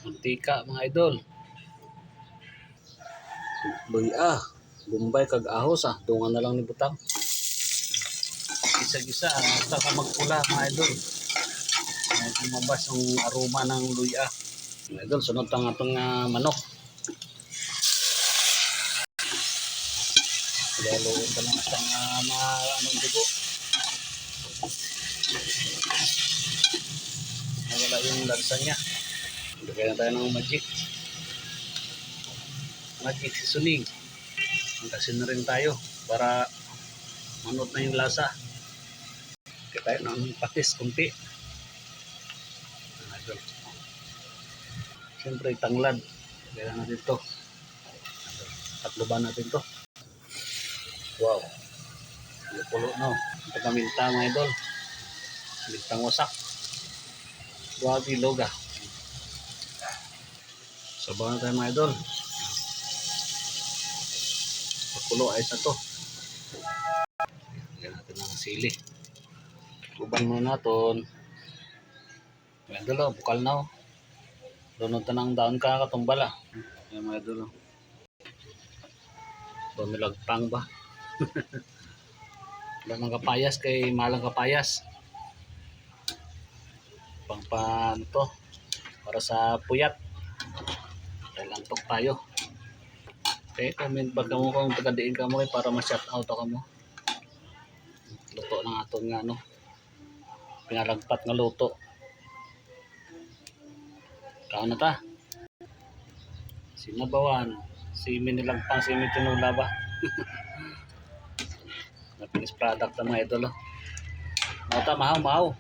Mantika mga idol. Luya, Bombay kag ahos dungan na lang ni butang. Gisa-gisa hasta ka magpula mga idol. May lumabas ang aroma ng luya. Mga idol, sunod tang atong manok. Laloon ka lang sa mga anong dugo. Wala yung lansa niya. Lagyan na tayo ng magic. Magic seasoning. Magkasin na rin tayo para manot na yung lasa. Kaya tayo ng patis kunti. Siyempre tanglad. Kaya natin ito. Tatloban natin to. Wow. Pulo no. Ito paminta mga idol. Mintang wasak. Grabe loga. Sabaw na tayo mga idol. Pakulo ay sa to. Lagyan natin ng sili. Tuban muna natin. Mga idol, bukal na. Lunod na ng daon ka katumbala. Ayan mga idol. Bumilagpang ba? Wala ng kapayas kay malang kapayas. Pang paano to? Para sa puyat. Dahil antok tayo. Okay, comment ba ka mo kung tagadiin ka mo para ma-shout out ka mo. Luto ng aton nga no. Pinalagpat nga luto. Kaon na ta. Sinabawan. Simi nilagpang, simi tinula ba? Na finished product na mga idol. Mata, mahaw.